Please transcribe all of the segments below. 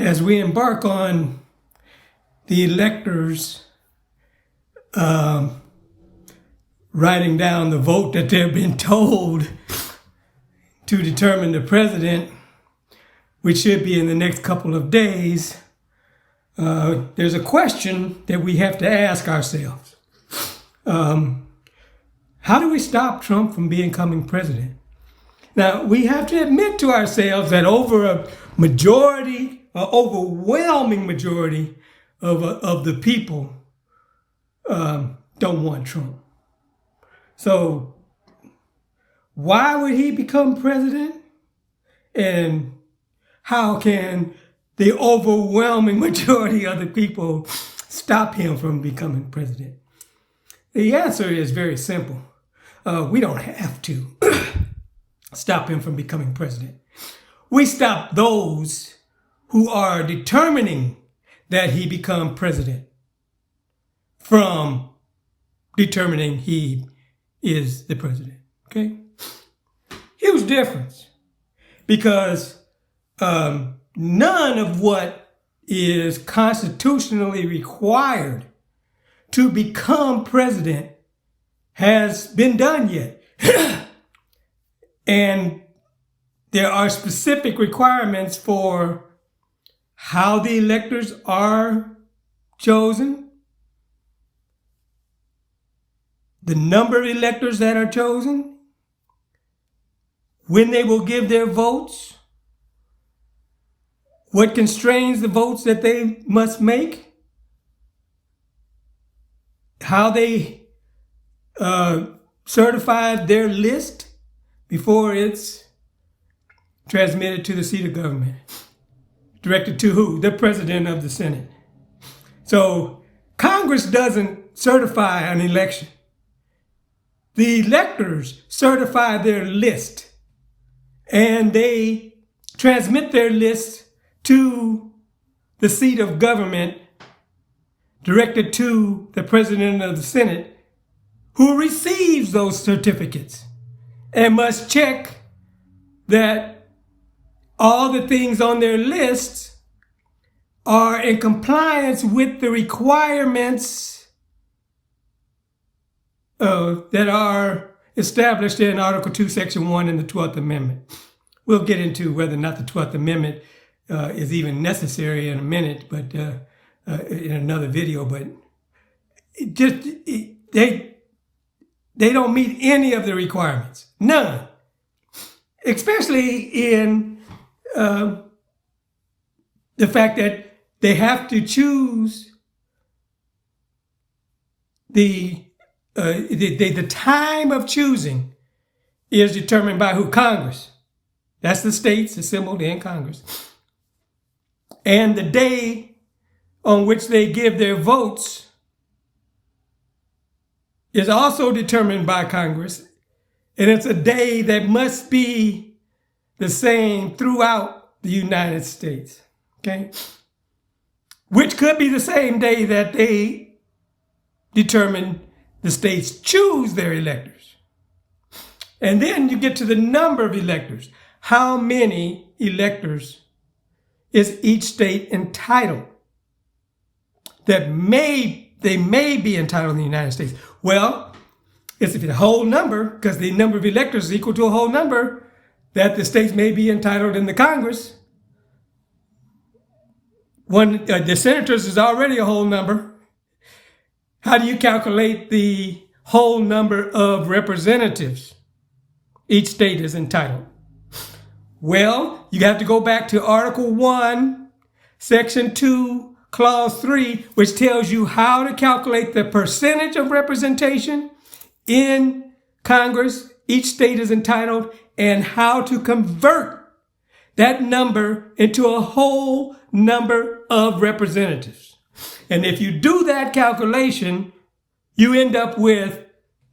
as we embark on the electors writing down the vote that they've been told to determine the president, which should be in the next couple of days, there's a question that we have to ask ourselves. How do we stop Trump from becoming president? Now, we have to admit to ourselves that over a majority, an overwhelming majority of the people don't want Trump. So why would he become president? And how can the overwhelming majority of the people stop him from becoming president? The answer is very simple. We don't have to stop him from becoming president. We stop those who are determining that he become president from determining he is the president. Okay? Huge difference. Because none of what is constitutionally required to become president has been done yet. And there are specific requirements for how the electors are chosen, the number of electors that are chosen, when they will give their votes, what constrains the votes that they must make, how they certified their list before it's transmitted to the seat of government. Directed to who? The president of the Senate. So Congress doesn't certify an election. The electors certify their list, and they transmit their list to the seat of government, directed to the president of the Senate, who receives those certificates and must check that all the things on their lists are in compliance with the requirements that are established in Article 2, Section 1 in the 12th Amendment. We'll get into whether or not the 12th Amendment is even necessary in a minute, but in another video. But they don't meet any of the requirements. None. Especially in the fact that they have to choose the time of choosing is determined by who? Congress. That's the states assembled in Congress. And the day on which they give their votes is also determined by Congress. And it's a day that must be the same throughout the United States. Okay? Which could be the same day that they determine the states choose their electors. And then you get to the number of electors. How many electors is each state entitled? They may be entitled in the United States. Well, it's a whole number, because the number of electors is equal to a whole number that the states may be entitled in the Congress. The senators is already a whole number. How do you calculate the whole number of representatives each state is entitled? Well, you have to go back to Article 1, Section 2, Clause 3, which tells you how to calculate the percentage of representation in Congress each state is entitled, and how to convert that number into a whole number of representatives. And if you do that calculation, you end up with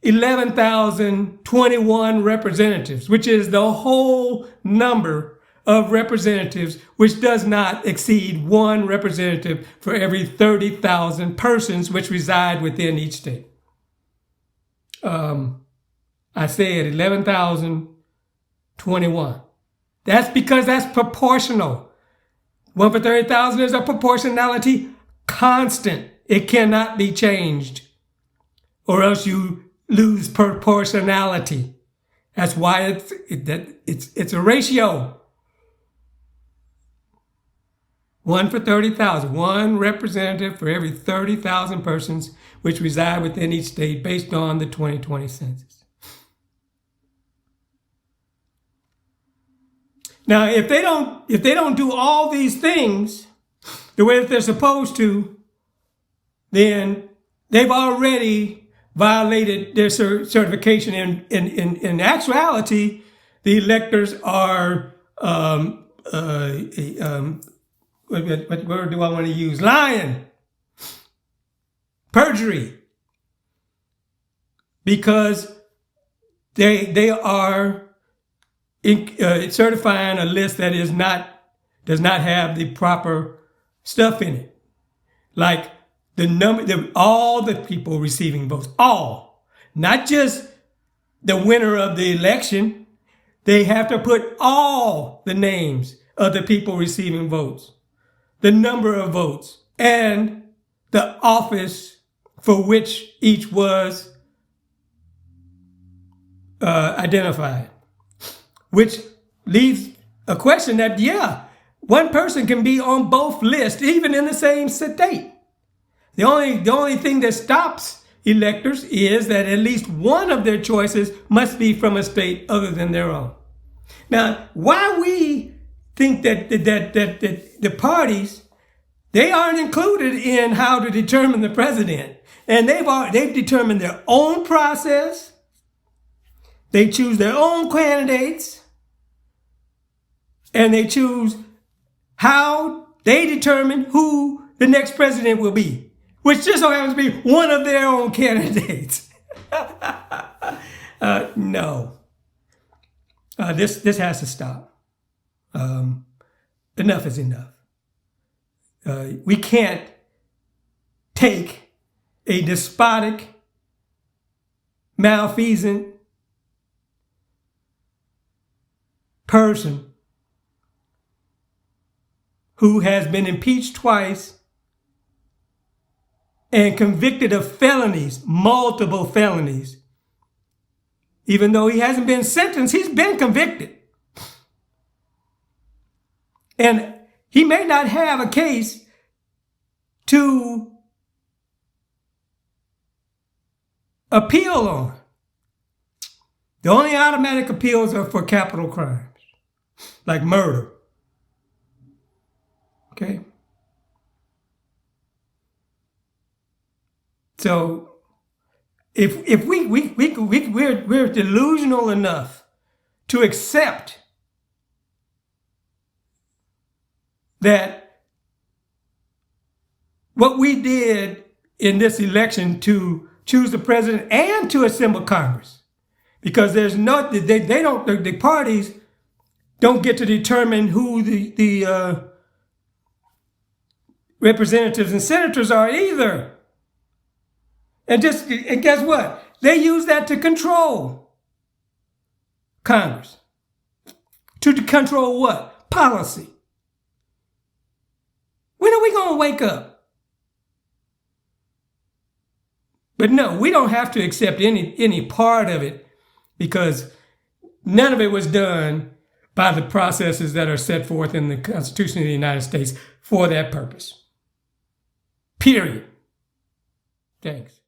11,021 representatives, which is the whole number of representatives, which does not exceed one representative for every 30,000 persons which reside within each state. I said 11,021. That's because that's proportional. 1 for 30,000 is a proportionality constant. It cannot be changed, or else you lose proportionality. That's why it's a ratio. 1 for 30,000. One representative for every 30,000 persons which reside within each state based on the 2020 census. Now, if they don't do all these things the way that they're supposed to, then they've already violated their certification. In actuality, the electors are what word do I want to use? Lying. Perjury. Because they are certifying a list that does not have the proper stuff in it. Like all the people receiving votes. All. Not just the winner of the election. They have to put all the names of the people receiving votes, the number of votes, and the office for which each was identified. Which leaves a question that, one person can be on both lists, even in the same state. The only thing that stops electors is that at least one of their choices must be from a state other than their own. Now, why we think that the parties, they aren't included in how to determine the president. And they've determined their own process. They choose their own candidates. And they choose how they determine who the next president will be, which just so happens to be one of their own candidates. No. This has to stop. Enough is enough. We can't take a despotic, malfeasant person who has been impeached twice and convicted of felonies, multiple felonies. Even though he hasn't been sentenced, he's been convicted. And he may not have a case to appeal on. The only automatic appeals are for capital crimes, like murder. Okay? So if we're delusional enough to accept that what we did in this election to choose the president and to assemble Congress, because there's no, the parties don't get to determine who the representatives and senators are either. And guess what? They use that to control Congress. To control what? Policy. When are we going to wake up? But no, we don't have to accept any part of it, because none of it was done by the processes that are set forth in the Constitution of the United States for that purpose. Period. Thanks.